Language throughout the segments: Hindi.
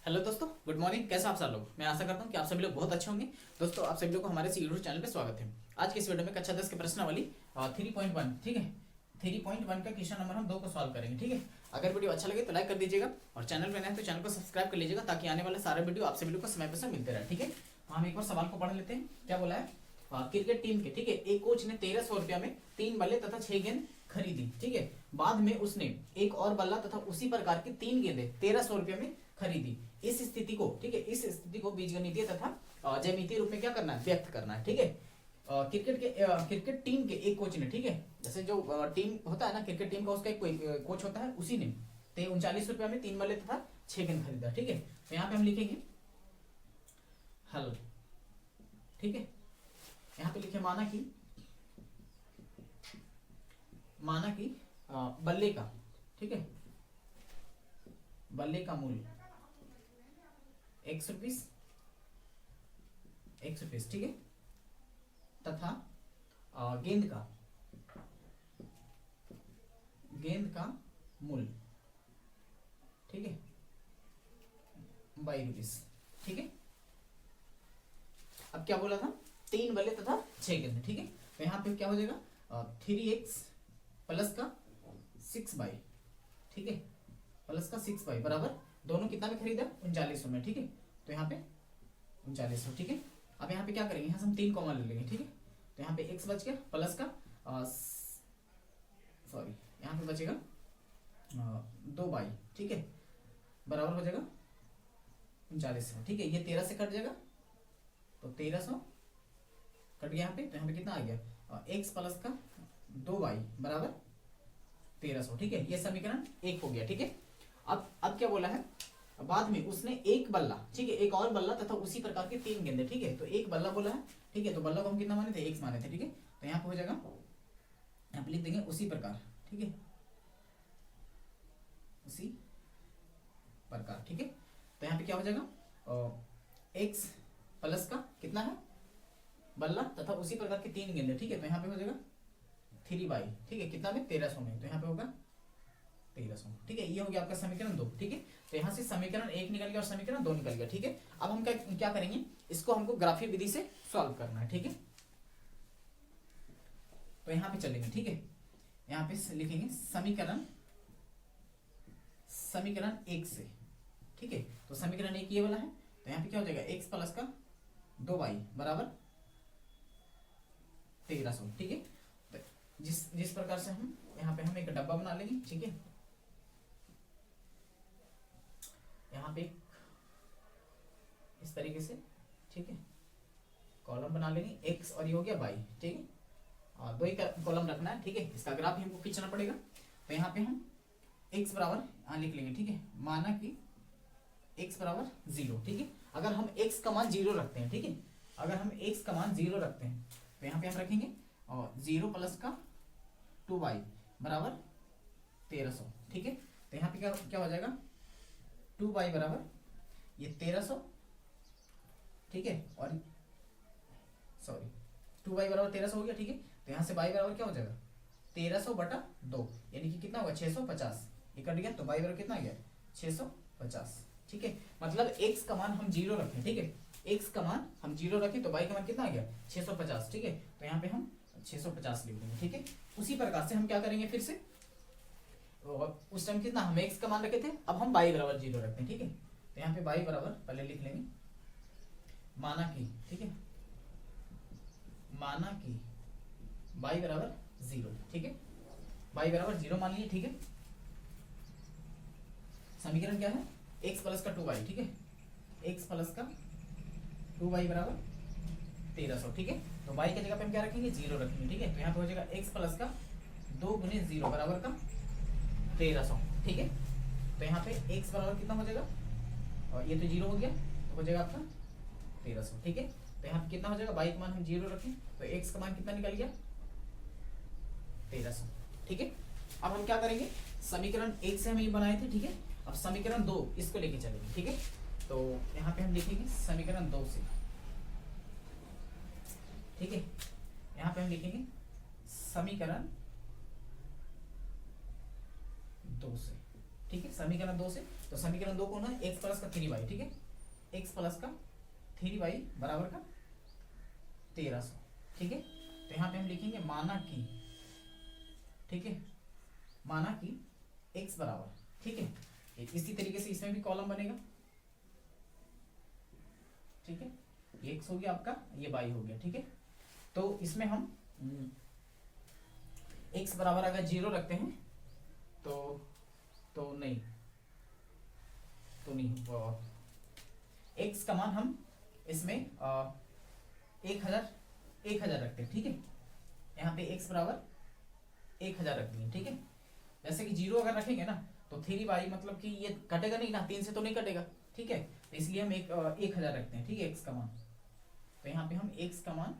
हेलो दोस्तों, गुड मॉर्निंग। कैसे आप सब लोग? मैं आशा करता हूँ कि आप सभी लोग बहुत अच्छे होंगे। दोस्तों, आप सभी लोग को हमारे यूट्यूब चैनल पे स्वागत है। आज के इस वीडियो में कक्षा 10 के प्रश्नावली 3.1, ठीक है, 3.1 का क्वेश्चन नंबर हम 2 को सॉल्व करेंगे, ठीक है। अगर वीडियो अच्छा लगे तो लाइक कर दीजिएगा और चैनल पर नए हैं तो चैनल को सब्सक्राइब कर लीजिएगा ताकि आने वाले सारे वीडियो आप सभी लोग को समय पर मिलते रहे, ठीक है। हम एक बार सवाल को पढ़ लेते हैं। क्या बोला है? क्रिकेट टीम के, ठीक है, एक कोच ने 1300 रुपया में 3 बल्ले तथा 6 गेंद खरीदी, ठीक है। बाद में उसने एक और बल्ला तथा उसी प्रकार की 3 गेंदें 1300 रुपया में खरीदी। इस स्थिति को, ठीक है, इस स्थिति को बीजगणितीय तथा ज्यामितीय रूप में क्या करना है? व्यक्त करना है, ठीक है। क्रिकेट टीम के एक कोच ने, ठीक है, जैसे जो टीम होता है ना क्रिकेट टीम का, उसका एक कोई कोच होता है, उसी ने 39 रुपया में 3 बल्ले तथा 6 गेंद खरीदा, ठीक है। तो यहाँ पे हम लिखेंगे हल, ठीक है। यहाँ पे लिखे माना कि बल्ले का, ठीक है, बल्ले का मूल्य ₹100, ठीक है, तथा गेंद का मूल्य, ठीक है, ₹22, ठीक है। अब क्या बोला था? 3 बल्ले तथा 6 गेंद, ठीक है। तो यहाँ पे क्या हो जाएगा? 3x प्लस का 6y, ठीक है, प्लस का 6y बराबर दोनों कितना में खरीदा? 3900 में, ठीक है। तो यहाँ पे 3900, ठीक है। अब यहाँ पे क्या करेंगे? यहाँ से हम 3 कॉमन ले लेंगे, ठीक है। तो यहाँ पे x बच गया प्लस का सॉरी, यहाँ पे बचेगा 2y, ठीक है, बराबर हो जाएगा 3900, ठीक है। ये 13 से कट जाएगा तो 1300 कट गया यहाँ पे। तो यहाँ पे कितना आ गया? x प्लस का 2y बराबर 1300, ठीक है। ये समीकरण 1 हो गया, ठीक है। अब क्या बोला है? बाद में उसने एक बल्ला, ठीक है, एक और बल्ला तथा उसी प्रकार के 3 गेंदे, ठीक है। तो एक बल्ला बोला है, ठीक है। तो बल्ला को हम कितना माने थे? x माने थे, ठीक है। तो यहाँ पे हो जाएगा, यहाँ पे लिख देंगे उसी प्रकार, ठीक है, उसी प्रकार, ठीक है। तो यहाँ पे क्या हो जाएगा? x प्लस का कितना है? बल्ला तथा उसी प्रकार के 3 गेंदे, ठीक है। तो यहाँ पे हो जाएगा 3y, ठीक है, कितना में? 1300 में। तो यहाँ पे होगा 1300, ठीक है। ये हो गया आपका समीकरण 2, ठीक है। तो यहाँ से समीकरण 1 निकल गया और समीकरण 2 निकल गया, ठीक है। अब हम क्या करेंगे? इसको हमको ग्राफीय विधि से सॉल्व करना है, ठीक है। तो यहाँ पे चलेंगे, ठीक है। यहाँ पे लिखेंगे समीकरण 1 से, ठीक है। तो समीकरण 1 ये वाला है। तो यहाँ पे क्या हो जाएगा? x प्लस का 2y बराबर 1300, ठीक है। तो जिस प्रकार से हम यहाँ पे हम एक डब्बा बना लेंगे, ठीक है। यहाँ पे इस तरीके से, ठीक है, कॉलम बना लेंगे x और ये हो गया y, ठीक है। और 2 ही कॉलम रखना है, ठीक है। इसका ग्राफ ही हमको खींचना पड़ेगा। तो यहाँ पे हम x बराबर यहाँ लिख लेंगे, ठीक है। माना कि x बराबर 0, ठीक है। अगर हम x का मान 0 रखते हैं, ठीक है, अगर हम x का मान 0 रखते हैं तो यहाँ पे हम रखेंगे और 0 प्लस का 2y बराबर 1300, ठीक है। तो यहाँ पे क्या हो जाएगा? 2y बराबर ये 1300, ठीक है, और सॉरी 2y बराबर 1300 हो गया, ठीक है। तो यहाँ से y बराबर क्या हो जाएगा? 1300 बटा 2, यानी कि कितना होगा? 650। ये कट गया तो y बराबर कितना आ गया? 650, ठीक है। मतलब x का मान हम 0 रखें, ठीक है, x का मान हम 0 रखें तो y का मान कितना आ गया? 650, ठीक है। तो यहाँ पे हम 650 लिख देंगे, ठीक है। उसी प्रकार से हम क्या करेंगे फिर से? उस टाइम कितना हम x का मान रखे थे, अब हम y बराबर 0 रखते हैं, ठीक है। तो यहाँ पे y बराबर पहले लिख लेंगे माना कि, ठीक है, माना कि y बराबर 0, ठीक है, y बराबर 0 मान लीजिए, ठीक है। समीकरण क्या है? x प्लस का 2y, ठीक है, x प्लस का 2y बराबर 1300, ठीक है। तो y की जगह पे हम क्या रखेंगे? 0 रखेंगे, ठीक है। तो यहाँ पे हो जाएगा x प्लस का 2 गुने 0 बराबर का 1300, ठीक है। तो यहाँ पे x बराबर कितना हो जाएगा? और ये तो 0 हो गया तो हो जाएगा आपका 1300, ठीक है। तो यहाँ पे कितना हो जाएगा? y का मान हम 0 रखें तो x का मान कितना निकल गया? 1300, ठीक है। अब हम क्या करेंगे? समीकरण 1 से हम ये बनाए थे, ठीक है। अब समीकरण 2 इसको लेके चलेंगे, ठीक है। तो यहाँ पे हम लिखेंगे समीकरण 2 से, ठीक है। यहाँ पे हम लिखेंगे समीकरण 2 से, ठीक है, समीकरण 2 से। तो समीकरण 2 कौन है, एक्स प्लस का 3y, ठीक है, एक्स प्लस का 3y बराबर का 1300, ठीक है। तो यहाँ पे हम लिखेंगे माना कि, ठीक है, माना कि x बराबर, ठीक है, इसी तरीके से इसमें भी कॉलम बनेगा, ठीक है, ये x हो गया आपका, ये y हो गया, ठीक है। तो इसमें हम x बराबर अगर 0 रखते हैं तो नहीं x का मान हम इसमें 1000 रखते हैं, ठीक है। यहाँ पे x बराबर 1000 रख दिए, ठीक है। जैसे कि 0 अगर रखेंगे ना तो 3y मतलब कि ये कटेगा नहीं ना, 3 से तो नहीं कटेगा, ठीक है। तो इसलिए हम 1000 रखते हैं, ठीक है, x का मान। तो यहाँ पे हम x का मान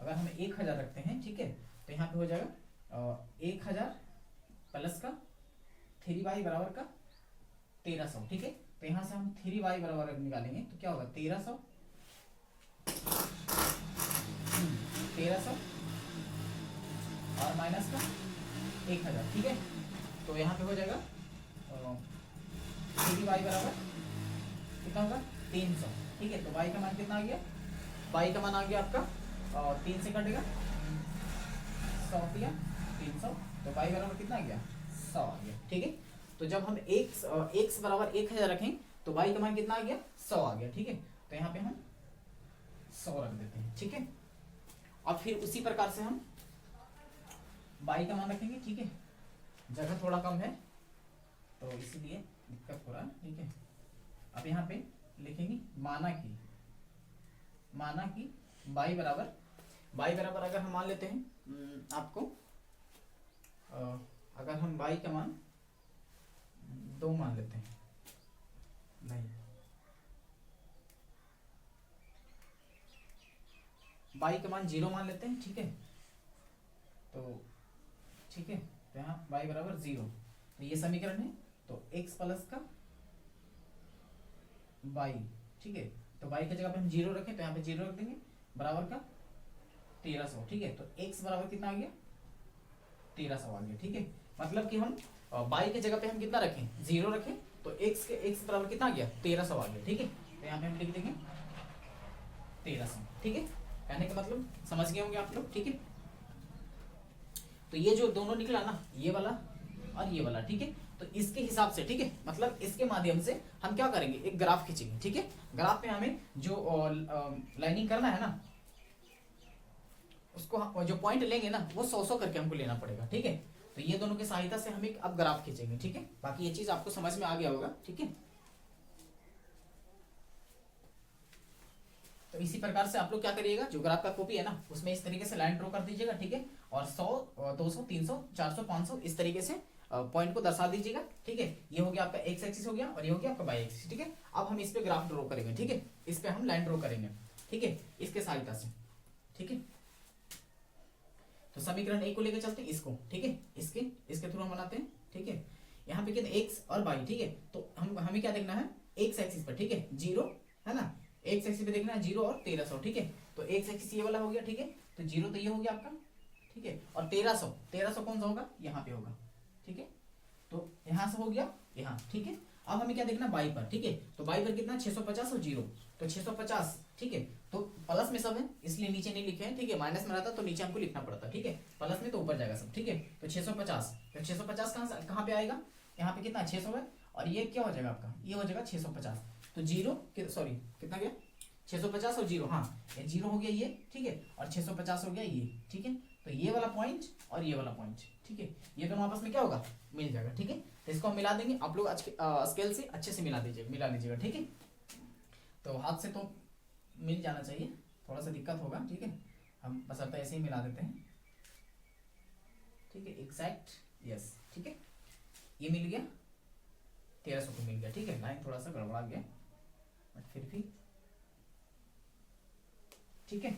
अगर हम 1000 रखते हैं, ठीक है, तो यहाँ पे हो जाएगा 1000 प्लस का 3y बराबर का 1300, ठीक है। तो यहाँ से हम 3y बराबर निकालेंगे तो क्या होगा 1300 और माइनस का 1000, ठीक है। तो यहाँ पे हो जाएगा 3y बराबर कितना होगा 300, ठीक है। तो y का मान कितना आ गया, y का मान आ गया आपका 3 से कटेगा 100 दिया 300, तो y बराबर कितना आ गया 100 आ गया, ठीक है। तो जब हम x बराबर 1000 रखें तो y का मान कितना आ गया 100 आ गया, ठीक है। तो यहाँ पे हम 100 रख देते हैं, ठीक है। और फिर उसी प्रकार से हम y का मान रखेंगे, ठीक है, जगह थोड़ा कम है तो इसलिए दिक्कत हो रहा है, ठीक है। अब यहाँ पे लिखेंगे माना कि y बराबर अगर हम मान लेते हैं आपको अगर हम y का मान 2 मान लेते हैं, नहीं y का मान 0 मान लेते हैं, ठीक है। तो ठीक है, तो यहाँ y बराबर 0, तो ये समीकरण है। तो x प्लस का y, ठीक है, तो y की जगह पे हम 0 रखें तो यहाँ पे 0 रख देंगे बराबर का 1300, ठीक है। तो x बराबर कितना आ गया 1300 आ गया, ठीक है। मतलब कि हम y की जगह पे हम कितना रखें 0 रखें तो x बराबर कितना आ गया 1300 आ गया, ठीक है। तो यहाँ पे हम लिख देंगे 1300, ठीक है। कहने का मतलब समझ गए होंगे आप लोग, ठीक है। तो ये जो दोनों निकला ना, ये वाला और ये वाला, ठीक है, तो इसके हिसाब से, ठीक है, मतलब इसके माध्यम से हम क्या करेंगे एक ग्राफ खींचेंगे, ठीक है। ग्राफ में हमें जो लाइनिंग करना है ना, उसको जो पॉइंट लेंगे ना वो 100 करके हमको लेना पड़ेगा, ठीक है। तो ये दोनों की सहायता से हम एक अब ग्राफ खींचेंगे, ठीक है। बाकी ये चीज आपको समझ में आ गया होगा, ठीक है। तो इसी प्रकार से आप लोग क्या करिएगा, जो ग्राफ का कॉपी है ना उसमें इस तरीके से लाइन ड्रॉ कर दीजिएगा, ठीक है। और 100 200 300 400 500 इस तरीके से पॉइंट को दर्शा दीजिएगा, ठीक है। ये हो गया आपका एक्स एक्सिस हो गया और ये हो गया आपका वाई एक्सिस, ठीक है। अब हम इस पे ग्राफ ड्रॉ करेंगे, ठीक है, इस पे हम लाइन ड्रॉ करेंगे, ठीक है, इसके सहायता से, ठीक है। तो समीकरण 1 को लेकर चलते हैं इसको, ठीक है, इसके थ्रू हम बनाते हैं, ठीक है। यहाँ पे कितने एक्स और वाई, ठीक है। तो हमें क्या देखना है एक्स एक्सिस पर, ठीक है, 0 है ना, एक्स एक्सिस पे देखना है 0 और 1300, ठीक है। तो एक्स एक्सिस ये वाला हो गया, ठीक है। तो 0 तो ये हो गया आपका, ठीक है, और 1300 कौन सा होगा यहाँ पे होगा, ठीक है। तो यहाँ से हो गया यहाँ, ठीक है। अब हमें क्या देखना बाई पर, ठीक है। तो बाई पर कितना 650 और 0, तो 650, ठीक है। तो प्लस में सब है इसलिए नीचे नहीं लिखे हैं, ठीक है। माइनस में रहता तो नीचे हमको लिखना पड़ता, ठीक है। प्लस में तो ऊपर जाएगा सब, ठीक है। तो 650, तो 650 कहाँ पे आएगा, यहाँ पे कितना 600 है और ये क्या हो जाएगा आपका, ये हो जाएगा 650। तो 0 सॉरी कितना गया 650 और 0, हाँ ये 0 हो गया ये, ठीक है, और 650 हो गया ये, ठीक है। तो ये वाला पॉइंट और ये वाला पॉइंट, ठीक है, ये दोनों आपस में क्या होगा मिल जाएगा, ठीक है। तो इसको हम मिला देंगे, आप लोग स्केल से अच्छे से मिला लीजिएगा, ठीक है। तो हाथ से तो मिल जाना चाहिए, थोड़ा सा दिक्कत होगा, ठीक है। हम बस अब ऐसे ही मिला देते हैं, ठीक है, एग्जैक्ट, यस, ठीक है। ये मिल गया 1300 को मिल गया, ठीक है। लाइन थोड़ा सा गड़बड़ा गया बट फिर भी ठीक है,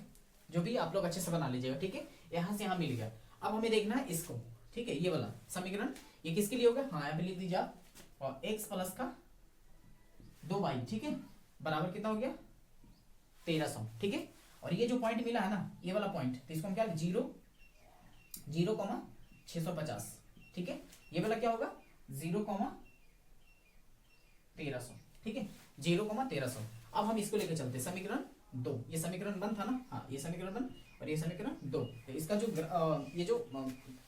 जो भी आप लोग अच्छे से बना लीजिएगा, ठीक है। यहाँ से यहाँ मिल गया। अब हमें देखना है इसको, ठीक है, ये वाला समीकरण ये किसके लिए होगा, हाँ यहाँ पे लिख दीजिए आप, और x प्लस का 2y, ठीक है, बराबर कितना हो गया 1300, ठीक है। और ये जो पॉइंट मिला है ना ये वाला पॉइंट, तो इसको हम क्या 0 650, ठीक है। ये वाला क्या होगा 0 1300, ठीक है, 0,1300। अब हम इसको लेकर चलते हैं समीकरण 2, ये समीकरण 1 था ना, हाँ ये समीकरण 1 और ये समीकरण 2। तो इसका जो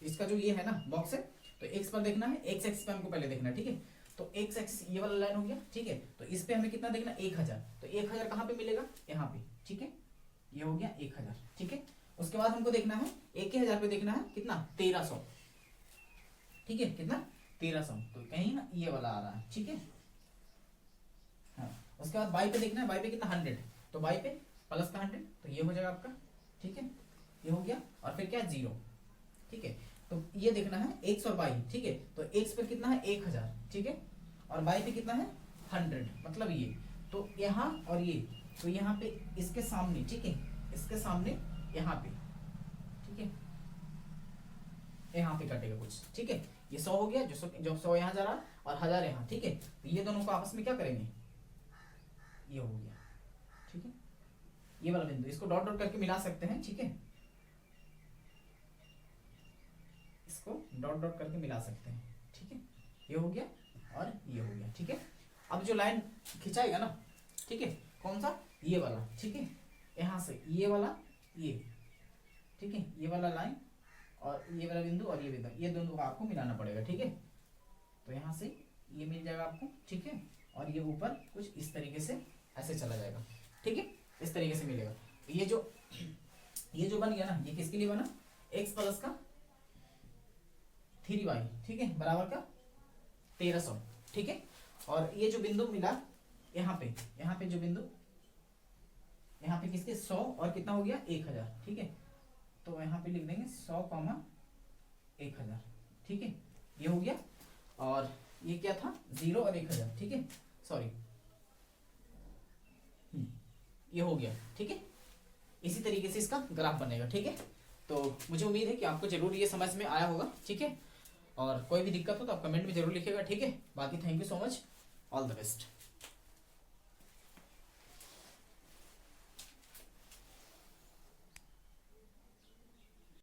इसका जो ये है ना बॉक्स है, तो x पर देखना है, x एक्सिस पे हमको पहले देखना है, ठीक है। तो x एक्सिस ये वाला लाइन हो गया, ठीक है। तो इस पे हमें कितना देखना, 1000। तो 1000 कहाँ पे मिलेगा, यहाँ पे, ठीक है, ये हो गया 1000, ठीक है। उसके बाद हमको देखना है 1000 पे देखना है कितना, 1300, ठीक है, कितना 1300। तो कहीं ना ये वाला आ रहा है, ठीक है, हाँ। उसके बाद y पे देखना है, y पे कितना 100, तो y पे प्लस का 100, तो ये हो जाएगा आपका, ठीक है, ये हो गया। और फिर क्या 0, ठीक है। तो ये देखना है x और y, ठीक है। तो x पे कितना है 1000, ठीक है, और y पे कितना है 100, मतलब ये। तो यहाँ और ये, तो यहाँ पे इसके सामने, ठीक है, इसके सामने यहाँ पे, ठीक है, यहाँ पे कटेगा कुछ, ठीक है। ये 100 हो गया, जो 100 यहाँ जा रहा और 1000 यहाँ, ठीक है। तो ये दोनों को आपस में क्या करेंगे, ये हो गया, ठीक है, ये वाला बिंदु, इसको डॉट डॉट करके मिला सकते हैं, ठीक है, इसको डॉट डॉट करके मिला सकते हैं, ठीक है, ये हो गया और ये हो गया, ठीक है। अब जो लाइन खिंचाएगा ना, ठीक है, कौन सा, ये वाला, ठीक है, यहाँ से ये वाला, ये, ठीक है, ये वाला लाइन और ये वाला बिंदु और ये बिंदु, ये दोनों को आपको मिलाना पड़ेगा, ठीक है। तो यहाँ से ये मिल जाएगा आपको, ठीक है, और ये ऊपर कुछ इस तरीके से ऐसे चला जाएगा, ठीक है, इस तरीके से मिलेगा। ये जो बन गया ना, ये किसके लिए बना, x प्लस का 3y, ठीक है, बराबर का 1300, ठीक है। और ये जो बिंदु मिला यहाँ पे जो बिंदु, यहाँ पे किसके 100 और कितना हो गया 1000, ठीक है। तो यहाँ पे लिख देंगे 100, 1000, ठीक है, ये हो गया। और ये क्या था, 0 और 1000, ठीक है, सॉरी, ये हो गया, ठीक है। इसी तरीके से इसका ग्राफ बनेगा, ठीक है। तो मुझे उम्मीद है कि आपको जरूर ये समझ में आया होगा, ठीक है। और कोई भी दिक्कत हो तो आप कमेंट में जरूर लिखिएगा, ठीक है। बाकी thank you so much, all the best.